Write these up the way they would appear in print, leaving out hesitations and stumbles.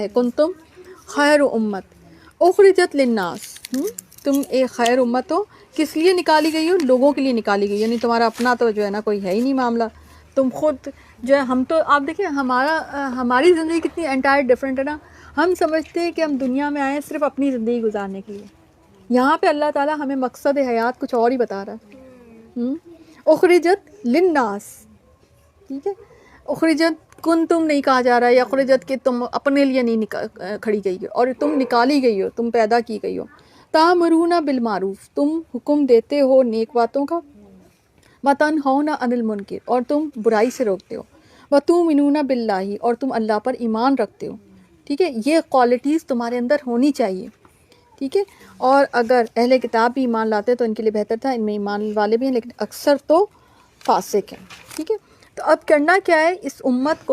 کنتم خیر امت اخرجت للناس، تم ایک خیر امت ہو، کس لیے نکالی گئی ہو؟ لوگوں کے لیے نکالی گئی، یعنی تمہارا اپنا تو جو ہے نا کوئی ہے ہی نہیں معاملہ، تم خود جو ہے، ہم تو آپ دیکھیں ہماری زندگی کتنی انٹائر ڈفرینٹ ہے نا. ہم سمجھتے ہیں کہ ہم دنیا میں آئے ہیں صرف اپنی زندگی گزارنے کے لیے، یہاں پہ اللہ تعالیٰ ہمیں مقصد حیات کچھ اور ہی بتا رہا ہے. اخرجت للناس، ٹھیک ہے، اخرجت کن تم نہیں کہا جا رہا ہے، یا اخرجت کہ تم اپنے لیے نہیں کھڑی گئی ہو، اور تم نکالی گئی ہو، تم پیدا کی گئی ہو. تامرون بالمعروف، تم حکم دیتے ہو نیک باتوں کا، وتنہون عن المنکر، اور تم برائی سے روکتے ہو، وتؤمنون باللہ، اور تم اللہ پر ایمان رکھتے ہو. ٹھیک ہے، یہ کوالٹیز تمہارے اندر ہونی چاہیے. ٹھیک ہے، اور اگر اہل کتاب بھی ایمان لاتے تو ان کے لیے بہتر تھا، ان میں ایمان والے بھی ہیں لیکن اکثر تو فاسق ہیں. ٹھیک ہے، تو اب کرنا کیا ہے، اس امت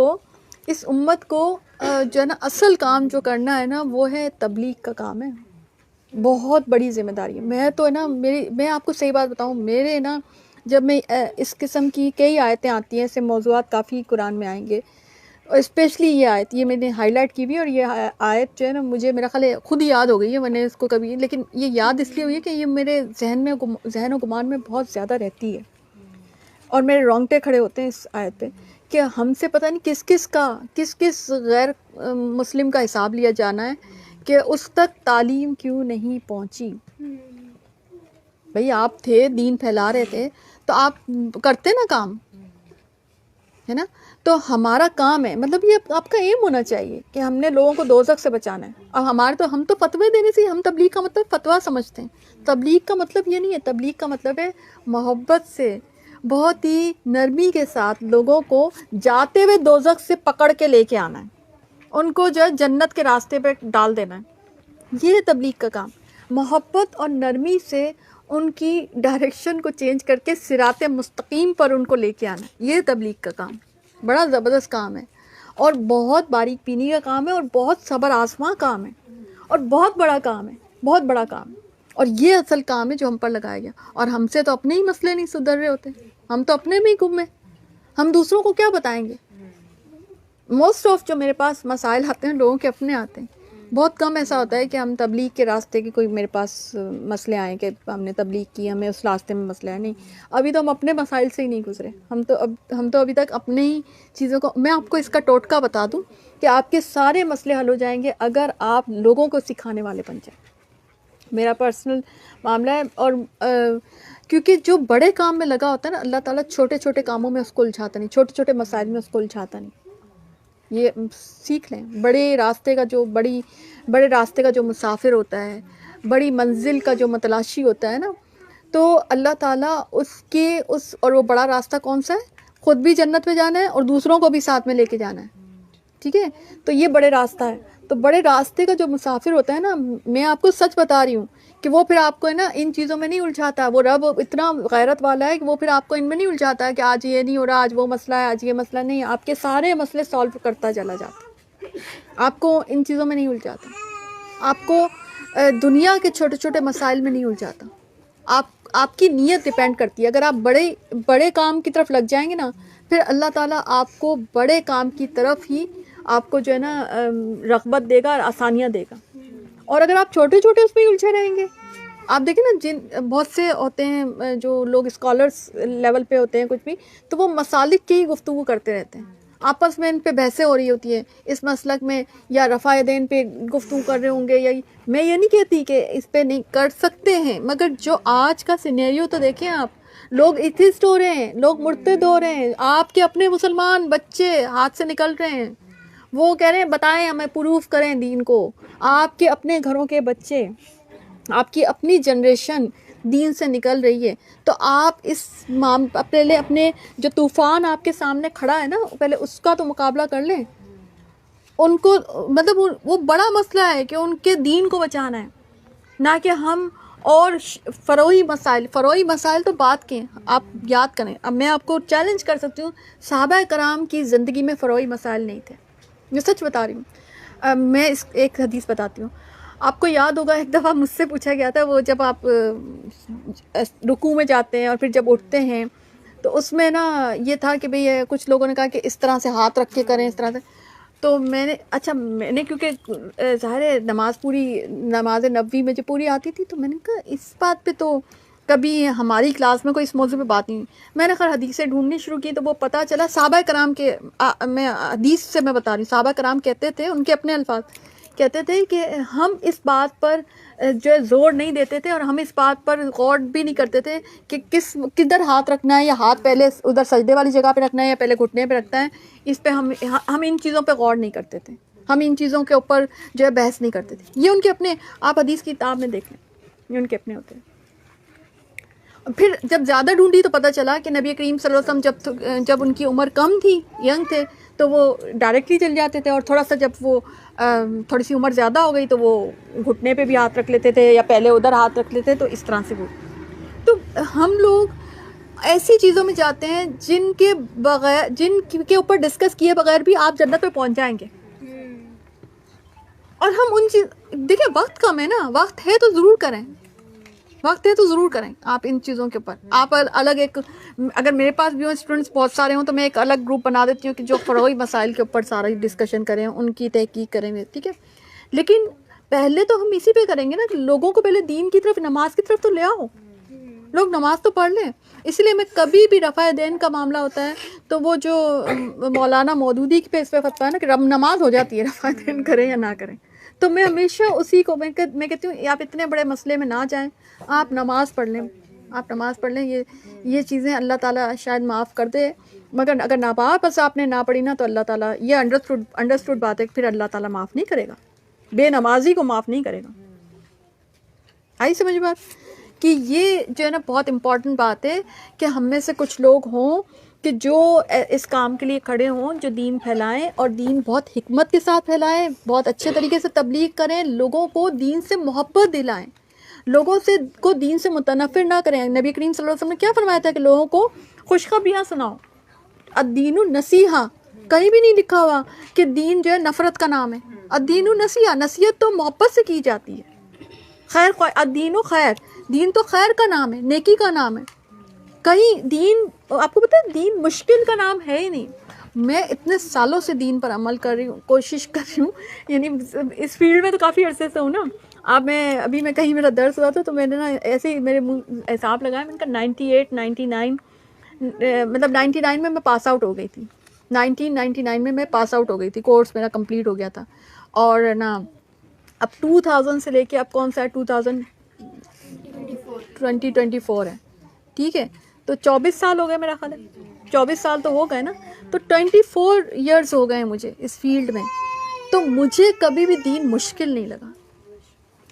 کو جو ہے نا اصل کام جو کرنا ہے نا وہ ہے تبلیغ کا کام ہے. بہت بڑی ذمہ داری ہے. میں تو ہے نا میں آپ کو صحیح بات بتاؤں، میرے نا جب میں اس قسم کی کئی آیتیں آتی ہیں، ایسے موضوعات کافی قرآن میں آئیں گے، اور اسپیشلی یہ آیت، یہ میں نے ہائی لائٹ کی بھی، اور یہ آیت جو ہے نا مجھے میرا خیال ہے خود ہی یاد ہو گئی ہے، میں نے اس کو کبھی، لیکن یہ یاد اس لیے ہوئی ہے کہ یہ میرے ذہن و گمان میں بہت زیادہ رہتی ہے، اور میرے رونگٹے کھڑے ہوتے ہیں اس آیت پہ کہ ہم سے پتہ نہیں کس غیر مسلم کا حساب لیا جانا ہے کہ اس تک تعلیم کیوں نہیں پہنچی. بھئی آپ تھے، دین پھیلا رہے تھے تو آپ کرتے نا کام، ہے نا. تو ہمارا کام ہے، مطلب یہ آپ کا ایم ہونا چاہیے کہ ہم نے لوگوں کو دوزخ سے بچانا ہے. اب ہم تو فتوے دینے سے، ہم تبلیغ کا مطلب فتویٰ سمجھتے ہیں. تبلیغ کا مطلب یہ نہیں ہے، تبلیغ کا مطلب ہے محبت سے، بہت ہی نرمی کے ساتھ لوگوں کو جاتے ہوئے دوزخ سے پکڑ کے لے کے آنا ہے، ان کو جو ہے جنت کے راستے پہ ڈال دینا ہے. یہ ہے تبلیغ کا کام، محبت اور نرمی سے ان کی ڈائریکشن کو چینج کر کے صراط مستقیم پر ان کو لے کے آنا ہے. یہ تبلیغ کا کام بڑا زبردست کام ہے، اور بہت باریک بینی کا کام ہے، اور بہت صبر آزما کام ہے، اور بہت بڑا کام ہے، بہت بڑا کام ہے. اور یہ اصل کام ہے جو ہم پر لگایا گیا. اور ہم سے تو اپنے ہی مسئلے نہیں سدھر رہے ہوتے، ہم تو اپنے میں ہی گم ہیں، ہم دوسروں کو کیا بتائیں گے. موسٹ آف جو میرے پاس مسائل آتے ہیں لوگوں کے اپنے آتے ہیں. بہت کم ایسا ہوتا ہے کہ ہم تبلیغ کے راستے کے کوئی میرے پاس مسئلے آئیں کہ ہم نے تبلیغ کی، ہمیں اس راستے میں مسئلہ ہے. نہیں، ابھی تو ہم اپنے مسائل سے ہی نہیں گزرے. ہم تو ابھی تک اپنے ہی چیزوں کو، میں آپ کو اس کا ٹوٹکا بتا دوں کہ آپ کے سارے مسئلے حل ہو جائیں گے اگر آپ لوگوں کو سکھانے والے بن جائیں. میرا پرسنل معاملہ ہے. اور کیونکہ جو بڑے کام میں لگا ہوتا ہے نا، اللہ تعالیٰ چھوٹے چھوٹے کاموں میں اس کو الجھاتا نہیں، چھوٹے چھوٹے مسائل میں اس کو الجھاتا نہیں. یہ سیکھ لیں. بڑے راستے کا جو مسافر ہوتا ہے، بڑی منزل کا جو متلاشی ہوتا ہے نا، تو اللہ تعالیٰ اور وہ بڑا راستہ کون سا ہے؟ خود بھی جنت میں جانا ہے اور دوسروں کو بھی ساتھ میں لے کے جانا ہے. ٹھیک ہے، تو یہ بڑے راستہ ہے. تو بڑے راستے کا جو مسافر ہوتا ہے نا، میں آپ کو سچ بتا رہی ہوں کہ وہ پھر آپ کو ہے نا ان چیزوں میں نہیں الجھاتا. وہ رب اتنا غیرت والا ہے کہ وہ پھر آپ کو ان میں نہیں الجھاتا ہے کہ آج یہ نہیں ہو رہا، آج وہ مسئلہ ہے، آج یہ مسئلہ نہیں. آپ کے سارے مسئلے سالو کرتا چلا جاتا، آپ کو ان چیزوں میں نہیں الجھاتا، آپ کو دنیا کے چھوٹے چھوٹے مسائل میں نہیں الجھاتا. آپ کی نیت ڈیپینڈ کرتی ہے. اگر آپ بڑے کام کی طرف لگ جائیں گے نا، پھر اللہ تعالیٰ آپ کو بڑے کام کی طرف ہی آپ کو جو ہے نا رغبت دے گا اور آسانیاں دے گا. اور اگر آپ چھوٹے چھوٹے اس میں ہی الجھے رہیں گے، آپ دیکھیں نا بہت سے ہوتے ہیں جو لوگ اسکالرس لیول پہ ہوتے ہیں کچھ بھی، تو وہ مسالک کی ہی گفتگو کرتے رہتے ہیں، آپس میں ان پہ بحثیں ہو رہی ہوتی ہیں اس مسلک میں، یا رفع دین پہ گفتگو کر رہے ہوں گے. یا میں یہ نہیں کہتی کہ اس پہ نہیں کر سکتے ہیں، مگر جو آج کا سینیریو تو دیکھیں آپ، لوگ ایتھسٹ ہو رہے ہیں، لوگ مرتد ہو رہے ہیں، آپ کے اپنے مسلمان بچے ہاتھ سے نکل رہے ہیں. وہ کہہ رہے ہیں بتائیں ہمیں، پروف کریں دین کو. آپ کے اپنے گھروں کے بچے، آپ کی اپنی جنریشن دین سے نکل رہی ہے. تو آپ پہلے اپنے جو طوفان آپ کے سامنے کھڑا ہے نا، پہلے اس کا تو مقابلہ کر لیں. ان کو مطلب وہ بڑا مسئلہ ہے کہ ان کے دین کو بچانا ہے، نہ کہ ہم اور فروعی مسائل تو بات کے ہیں. آپ یاد کریں، اب میں آپ کو چیلنج کر سکتی ہوں، صحابہ کرام کی زندگی میں فروعی مسائل نہیں تھے، میں سچ بتا رہی ہوں. میں ایک حدیث بتاتی ہوں. آپ کو یاد ہوگا ایک دفعہ مجھ سے پوچھا گیا تھا، وہ جب آپ رکوع میں جاتے ہیں اور پھر جب اٹھتے ہیں تو اس میں نا یہ تھا کہ بھئی کچھ لوگوں نے کہا کہ اس طرح سے ہاتھ رکھ کے کریں، اس طرح سے. تو میں نے کیونکہ ظاہر ہے نماز نبوی مجھے پوری آتی تھی، تو میں نے کہا اس بات پہ تو کبھی ہماری کلاس میں کوئی اس موضوع پہ بات نہیں. میں نے خیر حدیثیں ڈھونڈنی شروع کی تو وہ پتہ چلا صحابہ کرام کے میں حدیث سے میں بتا رہی ہوں، صحابہ کرام کہتے تھے، ان کے اپنے الفاظ کہتے تھے کہ ہم اس بات پر جو ہے زور نہیں دیتے تھے، اور ہم اس بات پر غور بھی نہیں کرتے تھے کہ کدھر ہاتھ رکھنا ہے، یا ہاتھ پہلے ادھر سجدے والی جگہ پہ رکھنا ہے یا پہلے گھٹنے پہ رکھنا ہے. اس پہ ہم ان چیزوں پہ غور نہیں کرتے تھے، ہم ان چیزوں کے اوپر جو ہے بحث نہیں کرتے تھے. یہ ان کے اپنے، آپ حدیث کی کتاب میں دیکھ لیں، یہ ان کے اپنے ہوتے ہیں. پھر جب زیادہ ڈھونڈی تو پتہ چلا کہ نبی کریم صلی اللہ علیہ وسلم جب ان کی عمر کم تھی، ینگ تھے، تو وہ ڈائریکٹلی چل جاتے تھے، اور تھوڑا سا جب وہ تھوڑی سی عمر زیادہ ہو گئی تو وہ گھٹنے پہ بھی ہاتھ رکھ لیتے تھے یا پہلے ادھر ہاتھ رکھ لیتے. تو اس طرح سے وہ، تو ہم لوگ ایسی چیزوں میں جاتے ہیں جن کے اوپر ڈسکس کیے بغیر بھی آپ جنت پہ پہنچ جائیں گے. اور ہم دیکھیں وقت کم ہے نا، وقت ہے تو ضرور کریں، آپ ان چیزوں کے اوپر. آپ الگ ایک، اگر میرے پاس بھی اسٹوڈنٹس بہت سارے ہوں تو میں ایک الگ گروپ بنا دیتی ہوں کہ جو فروعی مسائل کے اوپر سارا ڈسکشن کریں، ان کی تحقیق کریں گے، ٹھیک ہے. لیکن پہلے تو ہم اسی پہ کریں گے نا کہ لوگوں کو پہلے دین کی طرف، نماز کی طرف تو لے آؤ، لوگ نماز تو پڑھ لیں. اس لیے میں کبھی بھی رفع دین کا معاملہ ہوتا ہے تو وہ جو مولانا مودودی پہ اس پہ فتویٰ ہے نا کہ رب نماز ہو جاتی ہے رفع دین کریں یا نہ کریں، تو میں ہمیشہ اسی کو میں کہتی ہوں آپ اتنے بڑے مسئلے میں نہ جائیں، آپ نماز پڑھ لیں. یہ چیزیں اللہ تعالیٰ شاید معاف کر دے، مگر اگر بس آپ نے نہ پڑھی نا تو اللہ تعالیٰ، یہ انڈرسٹوڈ بات ہے کہ پھر اللہ تعالیٰ معاف نہیں کرے گا، بے نمازی کو معاف نہیں کرے گا. آئی سمجھ بات؟ کہ یہ جو ہے نا بہت امپورٹنٹ بات ہے کہ ہم میں سے کچھ لوگ ہوں کہ جو اس کام کے لیے کھڑے ہوں، جو دین پھیلائیں، اور دین بہت حکمت کے ساتھ پھیلائیں، بہت اچھے طریقے سے تبلیغ کریں، لوگوں کو دین سے محبت دلائیں، لوگوں کو دین سے متنفر نہ کریں. نبی کریم صلی اللہ علیہ وسلم نے کیا فرمایا تھا کہ لوگوں کو خوشخبریاں سناؤ. الدین النصیحہ، کہیں بھی نہیں لکھا ہوا کہ دین جو ہے نفرت کا نام ہے. الدین النصیحہ، نصیحت تو محبت سے کی جاتی ہے. خیر الدین و خیر، دین تو خیر کا نام ہے، نیکی کا نام ہے. کہیں دین، آپ کو پتہ ہے دین مشکل کا نام ہے ہی نہیں. میں اتنے سالوں سے دین پر عمل کر رہی ہوں، کوشش کر رہی ہوں، یعنی اس فیلڈ میں تو کافی عرصے سے ہوں نا. ابھی میں کہیں میرا درس ہوا تھا تو میں نے نا ایسے ہی میرے منہ حساب لگایا، میں نے کہا 98 99 مطلب 99 میں پاس آؤٹ ہو گئی تھی. 1999 میں پاس آؤٹ ہو گئی تھی، کورس میرا کمپلیٹ ہو گیا تھا. اور نا اب 2000 سے لے کے اب کون سا ہے 2024 ہے، ٹھیک ہے. تو 24 سال ہو گئے میرا خیال ہے، 24 سال تو ہو گئے نا. تو 24 ایئرس ہو گئے مجھے اس فیلڈ میں. تو مجھے کبھی بھی دین مشکل نہیں لگا،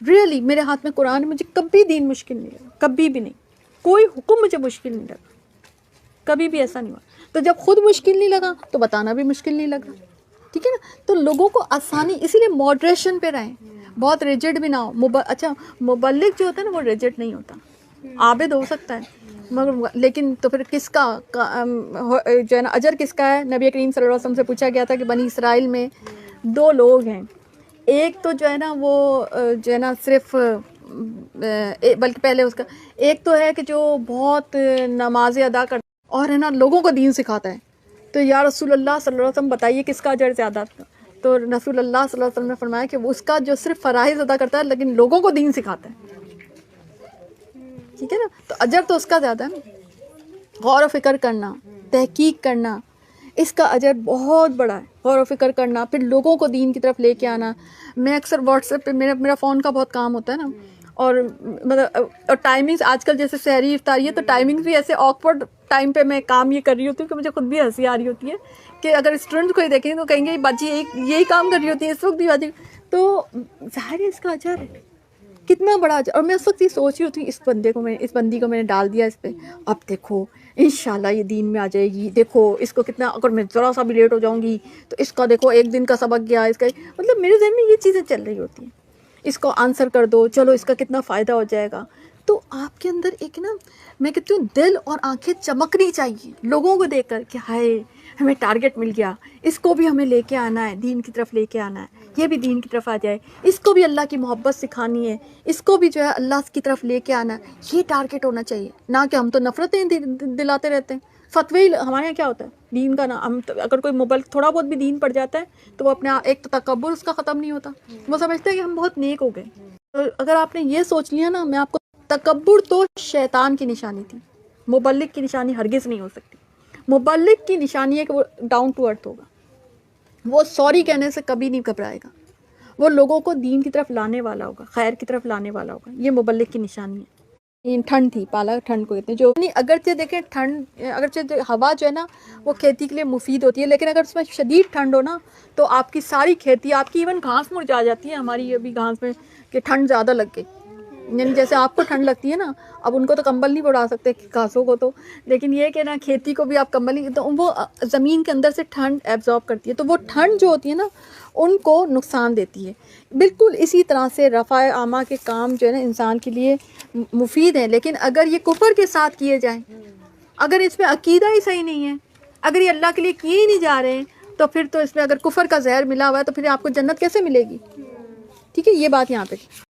ریئلی. میرے ہاتھ میں قرآن، مجھے کبھی دین مشکل نہیں لگا، کبھی بھی نہیں. کوئی حکم مجھے مشکل نہیں لگا، کبھی بھی ایسا نہیں ہوا. تو جب خود مشکل نہیں لگا تو بتانا بھی مشکل نہیں لگا، ٹھیک ہے نا. تو لوگوں کو آسانی، اسی لیے ماڈریشن پہ رہیں، بہت ریجڈ بھی نہ ہو. اچھا مبلغ جو ہوتا ہے نا وہ ریجڈ نہیں ہوتا، عابد ہو سکتا ہے مگر، لیکن تو پھر کس کا جو ہے نا اجر کس کا ہے؟ نبی کریم صلی اللہ علیہ وسلم سے پوچھا گیا تھا کہ بنی اسرائیل میں 2 لوگ ہیں، ایک تو جو ہے نا وہ جو ہے نا صرف بلکہ پہلے اس کا ایک تو ہے کہ جو بہت نمازیں ادا کرتا اور ہے نا لوگوں کو دین سکھاتا ہے. تو یا رسول اللہ صلی اللہ علیہ وسلم بتائیے کس کا اجر زیادہ تھا؟ تو رسول اللہ صلی اللہ علیہ وسلم نے فرمایا کہ وہ اس کا جو صرف فرائض ادا کرتا ہے لیکن لوگوں کو دین سکھاتا ہے، ٹھیک ہے نا. تو اجر تو اس کا زیادہ ہے نا. غور و فکر کرنا، تحقیق کرنا، اس کا اجر بہت بڑا ہے. غور و فکر کرنا، پھر لوگوں کو دین کی طرف لے کے آنا. میں اکثر واٹس ایپ پہ میرا فون کا بہت کام ہوتا ہے نا، اور مطلب اور ٹائمنگز آج کل جیسے سحری افطاری ہے تو ٹائمنگز بھی ایسے آکورڈ ٹائم پہ میں کام یہ کر رہی ہوتی ہوں کہ مجھے خود بھی ہنسی آ رہی ہوتی ہے کہ اگر اسٹوڈنٹ کو ہی دیکھیں تو کہیں گے باجی یہی کام کر رہی ہوتی ہے اس وقت بھی باجی. تو ظاہر ہے اس کا اجر ہے کتنا بڑا اجر. اور میں اس وقت یہ سوچ رہی ہوتی ہوں اس بندی کو میں نے ڈال دیا اس پہ، اب دیکھو انشاءاللہ یہ دین میں آ جائے گی. دیکھو اس کو کتنا، اگر میں ذرا سا بھی لیٹ ہو جاؤں گی تو اس کا دیکھو ایک دن کا سبق گیا، اس کا مطلب میرے ذہن میں یہ چیزیں چل رہی ہوتی ہیں. اس کو آنسر کر دو، چلو اس کا کتنا فائدہ ہو جائے گا. تو آپ کے اندر ایک نا، میں کہتی ہوں دل اور آنکھیں چمکنی چاہیے لوگوں کو دیکھ کر کہ ہائے ہمیں ٹارگٹ مل گیا، اس کو بھی ہمیں لے کے آنا ہے، دین کی طرف لے کے آنا ہے، یہ بھی دین کی طرف آ جائے، اس کو بھی اللہ کی محبت سکھانی ہے، اس کو بھی جو ہے اللہ کی طرف لے کے آنا ہے. یہ ٹارگٹ ہونا چاہیے، نہ کہ ہم تو نفرتیں دلاتے رہتے ہیں. فتوی ہمارے یہاں کیا ہوتا ہے دین کا نا، ہم اگر کوئی مبلغ تھوڑا بہت بھی دین پڑ جاتا ہے تو وہ اپنے ایک تو تکبر اس کا ختم نہیں ہوتا، وہ سمجھتے ہیں کہ ہم بہت نیک ہو گئے. اگر آپ نے یہ سوچ لیا نا، میں آپ کو، تکبر تو شیطان کی نشانی تھی، مبلغ کی نشانی ہرگز نہیں ہو سکتی. مبلغ کی نشانی ہے کہ وہ ڈاؤن ٹو ارتھ ہوگا، وہ سوری کہنے سے کبھی نہیں گھبرائے گا، وہ لوگوں کو دین کی طرف لانے والا ہوگا، خیر کی طرف لانے والا ہوگا. یہ مبلغ کی نشانی ہے. ٹھنڈ تھی، پالا ٹھنڈ کو کہتے ہیں، جو اگرچہ دیکھیں ٹھنڈ، اگرچہ ہوا جو ہے نا وہ کھیتی کے لیے مفید ہوتی ہے، لیکن اگر اس میں شدید ٹھنڈ ہو نا تو آپ کی ساری کھیتی، آپ کی ایون گھاس مرجھا جاتی ہے. ہماری ابھی گھاس میں کہ ٹھنڈ زیادہ لگ گئی، یعنی جیسے آپ کو ٹھنڈ لگتی ہے نا، اب ان کو تو کمبل نہیں اڑا سکتے گھاسوں کو تو، لیکن یہ کہ نا کھیتی کو بھی آپ کمبل نہیں، تو وہ زمین کے اندر سے ٹھنڈ ایبزارب کرتی ہے، تو وہ ٹھنڈ جو ہوتی ہے نا ان کو نقصان دیتی ہے. بالکل اسی طرح سے رفع عامہ کے کام جو ہے نا انسان کے لیے مفید ہیں، لیکن اگر یہ کفر کے ساتھ کیے جائیں، اگر اس میں عقیدہ ہی صحیح نہیں ہے، اگر یہ اللہ کے لیے کیے ہی نہیں جا رہے ہیں، تو پھر تو اس میں اگر کفر کا زہر ملا ہوا ہے تو پھر آپ کو جنت کیسے ملے گی؟ ٹھیک ہے، یہ بات یہاں پہ